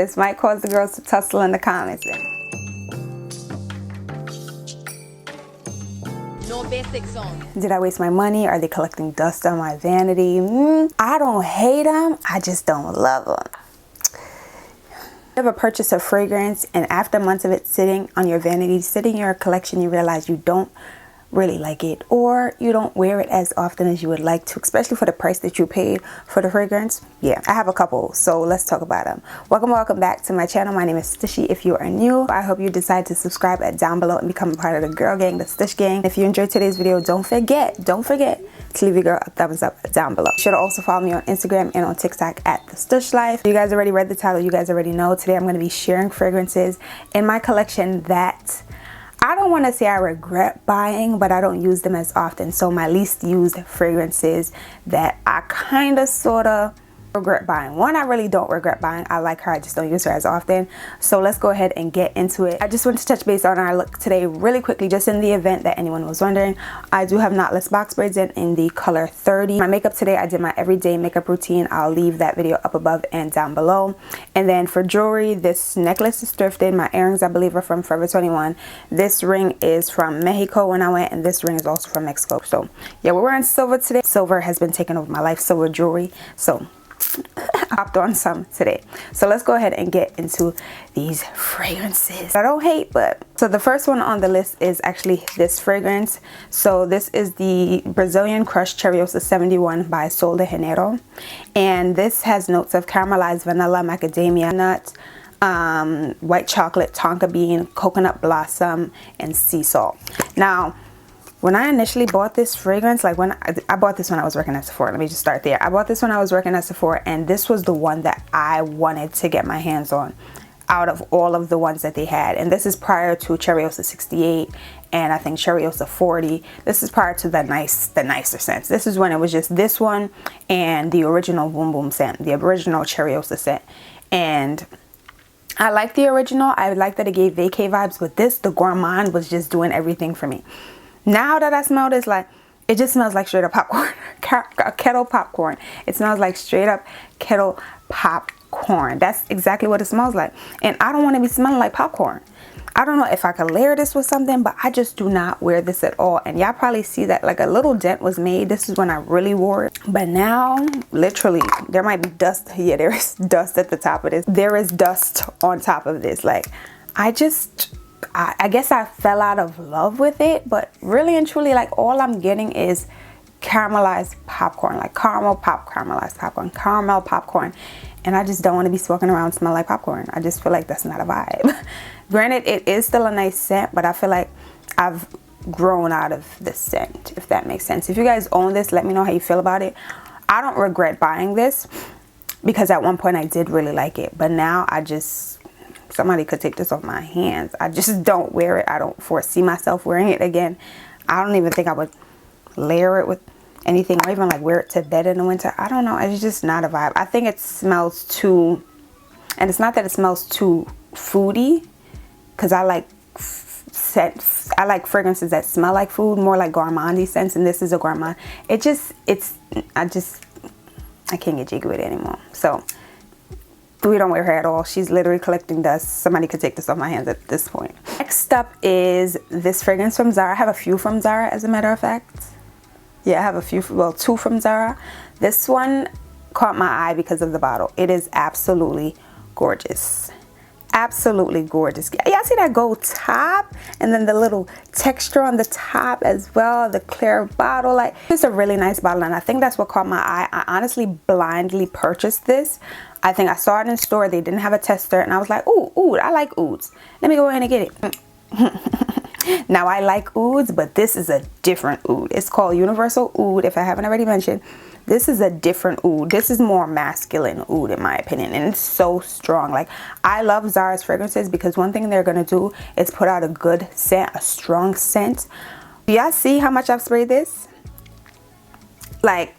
This might cause the girls to tussle in the comments. No basic song. Did I waste my money? Are they collecting dust on my vanity? I don't hate them. I just don't love them. You ever purchase a fragrance and after months of it sitting on your vanity, sitting in your collection, you realize you don't really like it, or you don't wear it as often as you would like to, especially for the price that you paid for the fragrance? Yeah, I have a couple, so let's talk about them. Welcome back to my channel. My name is Stushy. If you are new, I hope you decide to subscribe down below and become a part of the girl gang, the Stush gang. If you enjoyed today's video, don't forget to leave your girl a thumbs up down below. You should also follow me on Instagram and on TikTok at the Stush Life. You guys already read the title, you guys already know. Today I'm going to be sharing fragrances in my collection that I don't want to say I regret buying, but I don't use them as often. So my least used fragrances that I kind of sort of regret buying. One I really don't regret buying. I like her, I just don't use her as often. So let's go ahead and get into it. I just want to touch base on our look today really quickly, just in the event that anyone was wondering. I do have knotless box braids in the color 30. My makeup today, I did my everyday makeup routine. I'll leave that video up above and down below. And then for jewelry, this necklace is thrifted. My earrings, I believe, are from Forever 21. This ring is from Mexico when I went, and this ring is also from Mexico. So yeah, we're wearing silver today. Silver has been taking over my life, silver jewelry. So I hopped on some today. So let's go ahead and get into these fragrances I don't hate. But so the first one on the list is actually this fragrance. So this is the Brazilian Crush Cherryosa 71 by Sol de Janeiro, and this has notes of caramelized vanilla, macadamia nut, white chocolate, tonka bean, coconut blossom, and sea salt. Now, when I initially bought this fragrance, like when I bought this when I was working at Sephora, let me just start there. I bought this when I was working at Sephora, and this was the one that I wanted to get my hands on out of all of the ones that they had. And this is prior to Cherryosa 68 and I think Cherryosa 40. This is prior to the nicer scents. This is when it was just this one and the original Boom Boom scent, the original Cherryosa scent. And I like the original. I like that it gave vacay vibes, but this, the Gourmand, was just doing everything for me. Now that I smell this, like, it just smells like straight up popcorn. Kettle popcorn. It smells like straight up kettle popcorn. That's exactly what it smells like. And I don't want to be smelling like popcorn. I don't know if I could layer this with something, but I just do not wear this at all. And y'all probably see that like a little dent was made. This is when I really wore it. But now, literally, there might be dust. Yeah, there is dust at the top of this. There is dust on top of this. Like, I guess I fell out of love with it, but really and truly, like, all I'm getting is caramelized popcorn, like caramelized popcorn, caramel popcorn. And I just don't want to be walking around smelling like popcorn. I just feel like that's not a vibe. Granted, it is still a nice scent, but I feel like I've grown out of the scent, if that makes sense. If you guys own this, let me know how you feel about it. I don't regret buying this because at one point I did really like it, but now I just, somebody could take this off my hands. I just don't wear it. I don't foresee myself wearing it again. I don't even think I would layer it with anything or even like wear it to bed in the winter. I don't know. It's just not a vibe. I think it smells too, and it's not that it smells too foody, because I like scents. I like fragrances that smell like food, more like gourmandy scents, and this is a gourmand. I can't get jiggy with it anymore. So we don't wear her at all. She's literally collecting dust. Somebody could take this off my hands at this point. Next up is this fragrance from Zara. I have a few from Zara, as a matter of fact. Yeah, I have a few, well, two from Zara. This one caught my eye because of the bottle. It is absolutely gorgeous. Absolutely gorgeous. Y'all see that gold top and then the little texture on the top as well, the clear bottle. Like, it's a really nice bottle, and I think that's what caught my eye. I honestly blindly purchased this. I think I saw it in store. They didn't have a tester, and I was like, ooh, oud, I like ouds. Let me go ahead and get it. Now, I like ouds, but this is a different oud. It's called Universal Oud, if I haven't already mentioned. This is a different oud. This is more masculine oud, in my opinion, and it's so strong. Like, I love Zara's fragrances because one thing they're gonna do is put out a good scent, a strong scent. Do y'all see how much I've sprayed this? Like,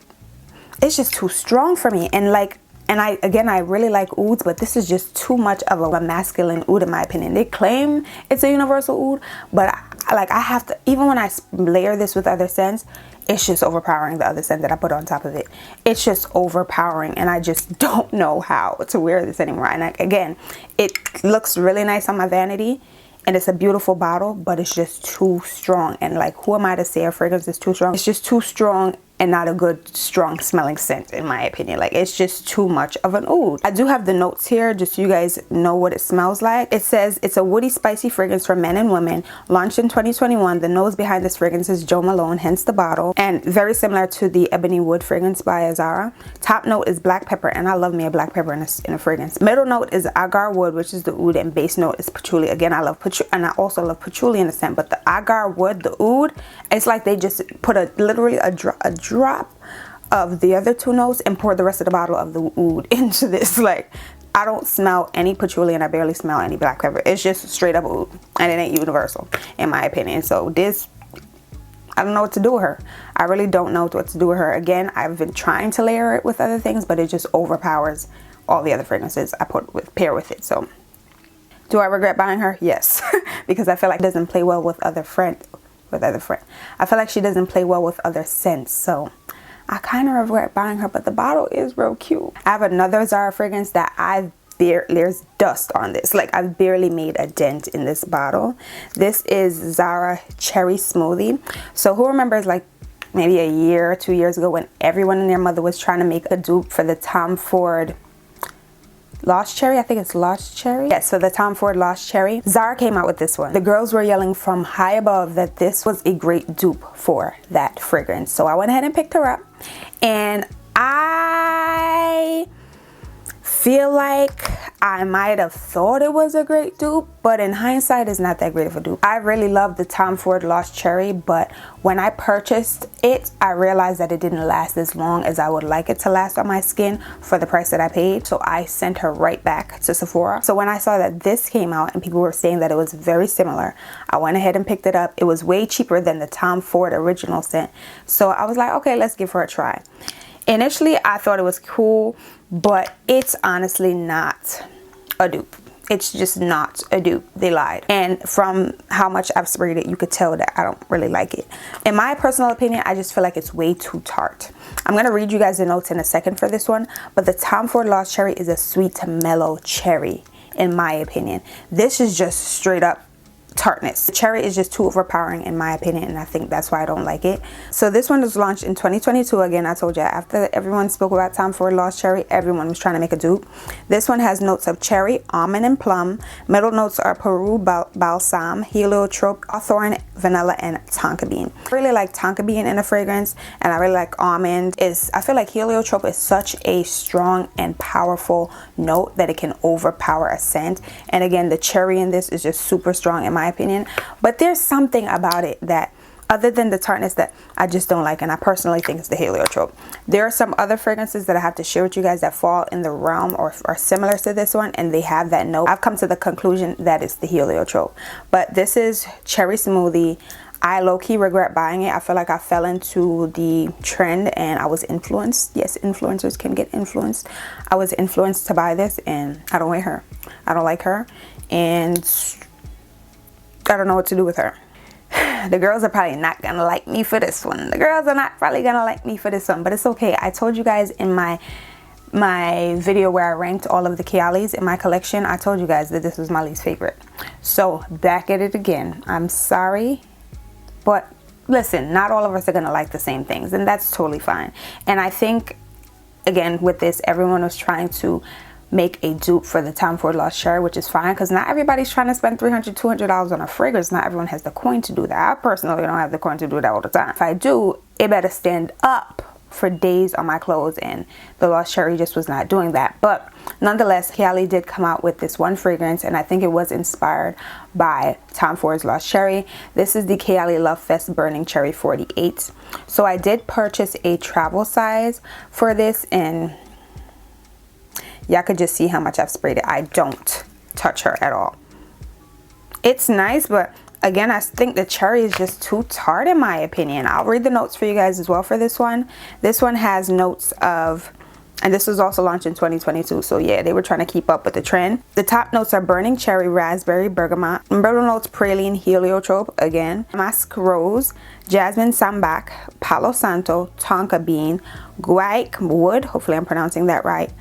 it's just too strong for me. And like, I really like ouds, but this is just too much of a masculine oud, in my opinion. They claim it's a universal oud, but like I have to, even when I layer this with other scents, it's just overpowering the other scent that I put on top of it. It's just overpowering, and I just don't know how to wear this anymore. And again, it looks really nice on my vanity, and it's a beautiful bottle, but it's just too strong. And like, who am I to say a fragrance is too strong? It's just too strong and not a good strong smelling scent, in my opinion. Like, it's just too much of an oud. I do have the notes here just so you guys know what it smells like. It says it's a woody spicy fragrance for men and women, launched in 2021. The nose behind this fragrance is Jo Malone, hence the bottle, and very similar to the Ebony Wood fragrance by Zara. Top note is black pepper, and I love me a black pepper in a fragrance. Middle note is agar wood, which is the oud, and base note is patchouli. Again, I love patchouli, and I also love patchouli in the scent, but the agar wood, the oud, it's like they just put literally a drop of the other two notes and pour the rest of the bottle of the oud into this. Like, I don't smell any patchouli, and I barely smell any black pepper. It's just straight up oud, and it ain't universal, in my opinion. So this, I don't know what to do with her. I really don't know what to do with her. Again, I've been trying to layer it with other things, but it just overpowers all the other fragrances I pair with it. So do I regret buying her? Yes. Because I feel like it doesn't play well with other friends. I feel like she doesn't play well with other scents, so I kind of regret buying her, but the bottle is real cute. I have another Zara fragrance that there's dust on this. Like, I've barely made a dent in this bottle. This is Zara Cherry Smoothie. So who remembers, like, maybe a year or 2 years ago, when everyone and their mother was trying to make a dupe for the Tom Ford Lost Cherry? I think it's Lost Cherry. Yes, so the Tom Ford Lost Cherry. Zara came out with this one. The girls were yelling from high above that this was a great dupe for that fragrance. So I went ahead and picked her up, and I feel like I might have thought it was a great dupe, but in hindsight, it's not that great of a dupe. I really love the Tom Ford Lost Cherry, but when I purchased it, I realized that it didn't last as long as I would like it to last on my skin for the price that I paid. So I sent her right back to Sephora. So when I saw that this came out and people were saying that it was very similar, I went ahead and picked it up. It was way cheaper than the Tom Ford original scent. So I was like, okay, let's give her a try. Initially, I thought it was cool, but it's honestly not a dupe. It's just not a dupe. They lied. And from how much I've sprayed it, you could tell that I don't really like it. In my personal opinion, I just feel like it's way too tart. I'm going to read you guys the notes in a second for this one, but the Tom Ford Lost Cherry is a sweet to mellow cherry, in my opinion. This is just straight up tartness. The cherry is just too overpowering, in my opinion, and I think that's why I don't like it. So this one was launched in 2022. Again, I told you, after everyone spoke about Tom Ford Lost Cherry, everyone was trying to make a dupe. This one has notes of cherry, almond, and plum. Middle notes are Peru balsam, heliotrope, hawthorn, vanilla, and tonka bean. I really like tonka bean in a fragrance, and I really like almond. I feel like heliotrope is such a strong and powerful note that it can overpower a scent. And again, the cherry in this is just super strong, in my opinion, but there's something about it that, other than the tartness, that I just don't like, and I personally think it's the heliotrope. There are some other fragrances that I have to share with you guys that fall in the realm or are similar to this one, and they have that note. I've come to the conclusion that it's the heliotrope, but this is Cherry Smoothie. I low-key regret buying it. I feel like I fell into the trend and I was influenced. Yes, influencers can get influenced. I was influenced to buy this, and I don't wear her. I don't like her, and I don't know what to do with her. The girls are probably not gonna like me for this one. The girls are not probably gonna like me for this one, but it's okay. I told you guys in my video where I ranked all of the Kayali's in my collection, I told you guys that this was my least favorite. So back at it again. I'm sorry, but listen, not all of us are gonna like the same things, and that's totally fine. And I think, again, with this, everyone was trying to make a dupe for the Tom Ford Lost Cherry, which is fine, because not everybody's trying to spend $300, $200 on a fragrance. Not everyone has the coin to do that. I personally don't have the coin to do that all the time. If I do, it better stand up for days on my clothes, and the Lost Cherry just was not doing that. But nonetheless, Kayali did come out with this one fragrance, and I think it was inspired by Tom Ford's Lost Cherry. This is the Kayali Love Fest Burning Cherry 48. So I did purchase a travel size for this, and y'all could just see how much I've sprayed it. I don't touch her at all. It's nice, but again, I think the cherry is just too tart, in my opinion. I'll read the notes for you guys as well for this one. This one has notes of And this was also launched in 2022. So yeah, they were trying to keep up with the trend. The top notes are burning cherry, raspberry, bergamot, middle notes praline, heliotrope, again, musk rose, jasmine sambac, palo santo, tonka bean, guaiac wood, hopefully I'm pronouncing that right,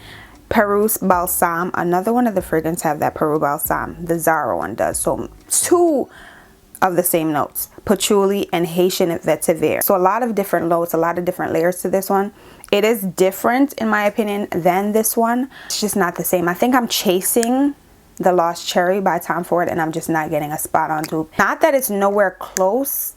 Peru balsam. Another one of the fragrances have that Peru balsam. The Zara one does. So 2 of the same notes, patchouli and Haitian vetiver. So a lot of different notes, a lot of different layers to this one. It is different in my opinion than this one. It's just not the same. I think I'm chasing the Lost Cherry by Tom Ford, and I'm just not getting a spot on dupe. Not that it's nowhere close.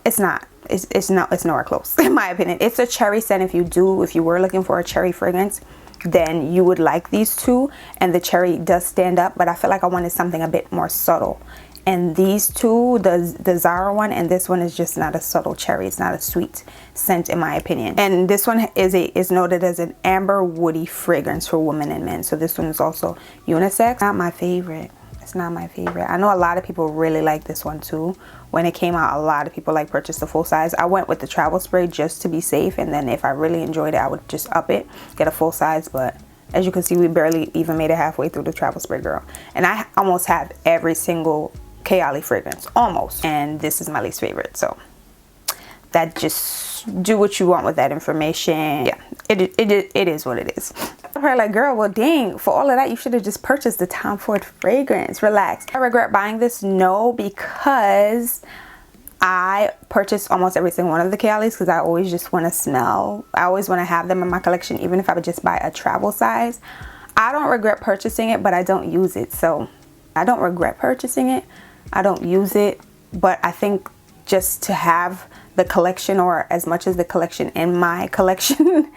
It's not. It's nowhere close in my opinion. It's a cherry scent. If you were looking for a cherry fragrance, then you would like these two, and the cherry does stand up, but I feel like I wanted something a bit more subtle. And these two, the Zara one and this one, is just not a subtle cherry. It's not a sweet scent in my opinion. And this one is noted as an amber woody fragrance for women and men. So this one is also unisex. Not my favorite. It's not my favorite. I know a lot of people really like this one too. When it came out, a lot of people like purchased the full size. I went with the travel spray just to be safe, and then if I really enjoyed it, I would just up it, get a full size. But as you can see, we barely even made it halfway through the travel spray, girl. And I almost have every single Guerlain fragrance, almost, and this is my least favorite. So that, just do what you want with that information. Yeah, it is what it is. I'm probably like, girl, well dang, for all of that you should have just purchased the Tom Ford fragrance. Relax. I regret buying this? No, because I purchased almost every single one of the Guerlains because I always just want to smell. I always want to have them in my collection, even if I would just buy a travel size. I don't regret purchasing it, but I don't use it. So I don't regret purchasing it. I don't use it, but I think just to have the collection, or as much as the collection in my collection,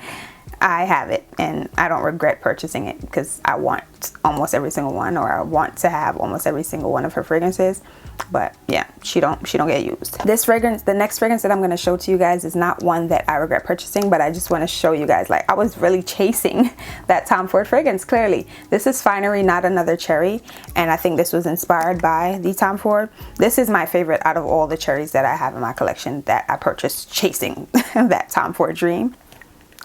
I have it, and I don't regret purchasing it because I want almost every single one, or I want to have almost every single one of her fragrances. But yeah, she don't get used. This fragrance, the next fragrance that I'm going to show to you guys, is not one that I regret purchasing, but I just want to show you guys, like, I was really chasing that Tom Ford fragrance. Clearly this is Finery, Not Another Cherry, and I think this was inspired by the Tom Ford. This is my favorite out of all the cherries that I have in my collection that I purchased chasing that Tom Ford dream.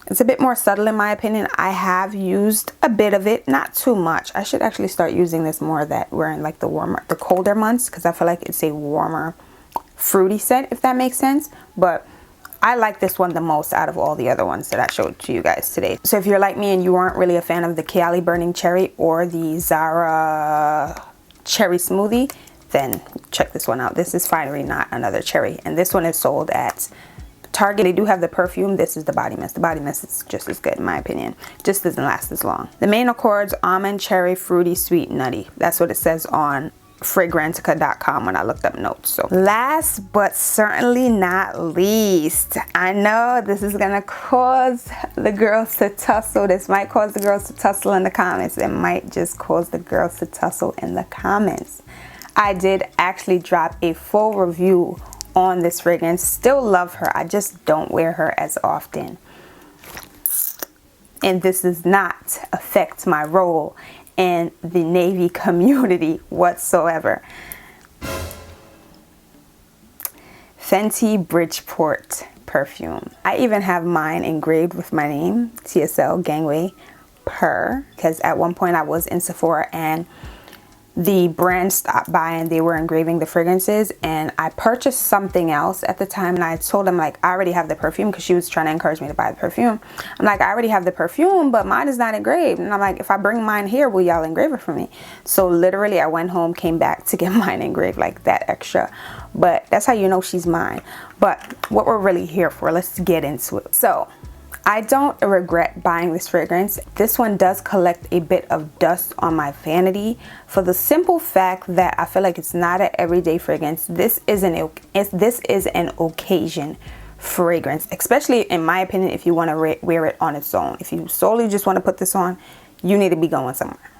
It's a bit more subtle in my opinion. I have used a bit of it, not too much. I should actually start using this more that we're in like the colder months, because I feel like it's a warmer fruity scent, if that makes sense. But I like this one the most out of all the other ones that I showed to you guys today. So if you're like me and you aren't really a fan of the Guerlain Burning Cherry or the Zara Cherry Smoothie, then check this one out. This is Finery, Not Another Cherry, and this one is sold at Target. They do have the perfume. This is the body mist. The body mist is just as good in my opinion. Just doesn't last as long. The main accords: almond, cherry, fruity, sweet, nutty. That's what it says on Fragrantica.com when I looked up notes. So last but certainly not least, I know this is gonna cause the girls to tussle. This might cause the girls to tussle in the comments. It might just cause the girls to tussle in the comments. I did actually drop a full review on this fragrance. Still love her. I just don't wear her as often, and this does not affect my role in the navy community whatsoever. Fenty Bridgeport perfume. I even have mine engraved with my name, TSL Gangway Per, because at one point I was in Sephora and the brand stopped by and they were engraving the fragrances, and I purchased something else at the time, and I told them, like, I already have the perfume, because she was trying to encourage me to buy the perfume. I'm like, I already have the perfume, but mine is not engraved. And I'm like, if I bring mine here, will y'all engrave it for me? So literally I went home, came back to get mine engraved, like that extra. But that's how you know she's mine. But what we're really here for, let's get into it. So I don't regret buying this fragrance. This one does collect a bit of dust on my vanity, for the simple fact that I feel like it's not an everyday fragrance. This is an occasion fragrance, especially in my opinion if you want to wear it on its own. If you solely just want to put this on, you need to be going somewhere.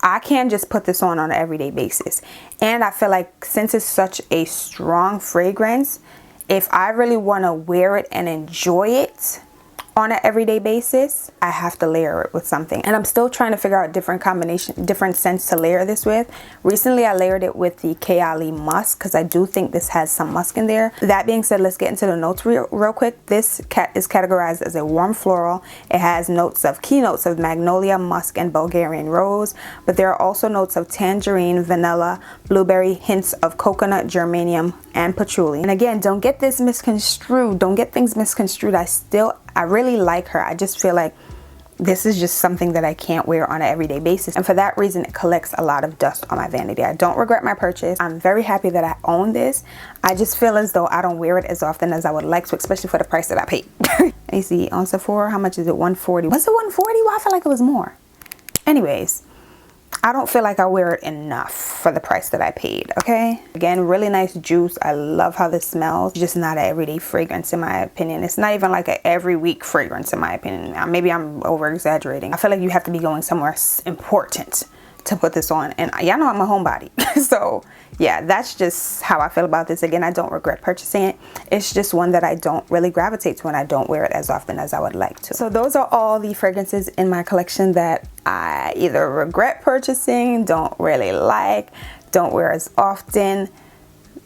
I can't just put this on an everyday basis. And I feel like since it's such a strong fragrance, if I really want to wear it and enjoy it on an everyday basis, I have to layer it with something. And I'm still trying to figure out different scents to layer this with. Recently, I layered it with the Guerlain musk because I do think this has some musk in there. That being said, let's get into the notes real quick. This is categorized as a warm floral. It has keynotes of magnolia, musk, and Bulgarian rose, but there are also notes of tangerine, vanilla, blueberry, hints of coconut, geranium, and patchouli. And again, don't get this misconstrued. Don't get things misconstrued. I really like her. I just feel like this is just something that I can't wear on an everyday basis. And for that reason, it collects a lot of dust on my vanity. I don't regret my purchase. I'm very happy that I own this. I just feel as though I don't wear it as often as I would like to, especially for the price that I paid. Let me see, on Sephora, how much is it? $140. Was it $140? Well, I feel like it was more. Anyways, I don't feel like I wear it enough for the price that I paid, okay? Again, really nice juice. I love how this smells. Just not an everyday fragrance in my opinion. It's not even like an every week fragrance in my opinion. Now, maybe I'm over exaggerating. I feel like you have to be going somewhere important to put this on, and y'all know I'm a homebody. So yeah, that's just how I feel about this. Again, I don't regret purchasing it. It's just one that I don't really gravitate to, and I don't wear it as often as I would like to. So those are all the fragrances in my collection that I either regret purchasing, don't really like, don't wear as often,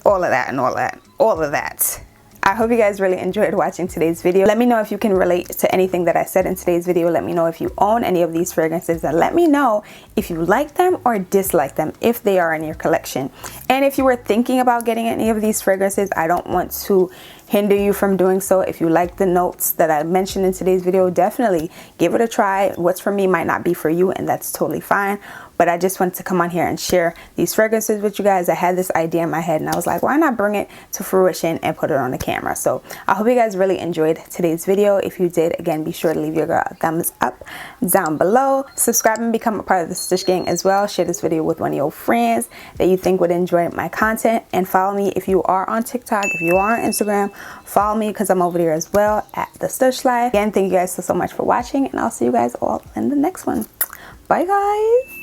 all of that and all of that. I hope you guys really enjoyed watching today's video. Let me know if you can relate to anything that I said in today's video. Let me know if you own any of these fragrances, and let me know if you like them or dislike them, if they are in your collection. And if you were thinking about getting any of these fragrances, I don't want to hinder you from doing so. If you like the notes that I mentioned in today's video, definitely give it a try. What's for me might not be for you, and that's totally fine. But I just wanted to come on here and share these fragrances with you guys. I had this idea in my head, and I was like, why not bring it to fruition and put it on the camera? So I hope you guys really enjoyed today's video. If you did, again, be sure to leave your girl a thumbs up down below. Subscribe and become a part of the Stush gang as well. Share this video with one of your friends that you think would enjoy my content. And follow me if you are on TikTok, if you are on Instagram. Follow me because I'm over there as well at the Stush Life. Again, thank you guys so much for watching, and I'll see you guys all in the next one. Bye guys.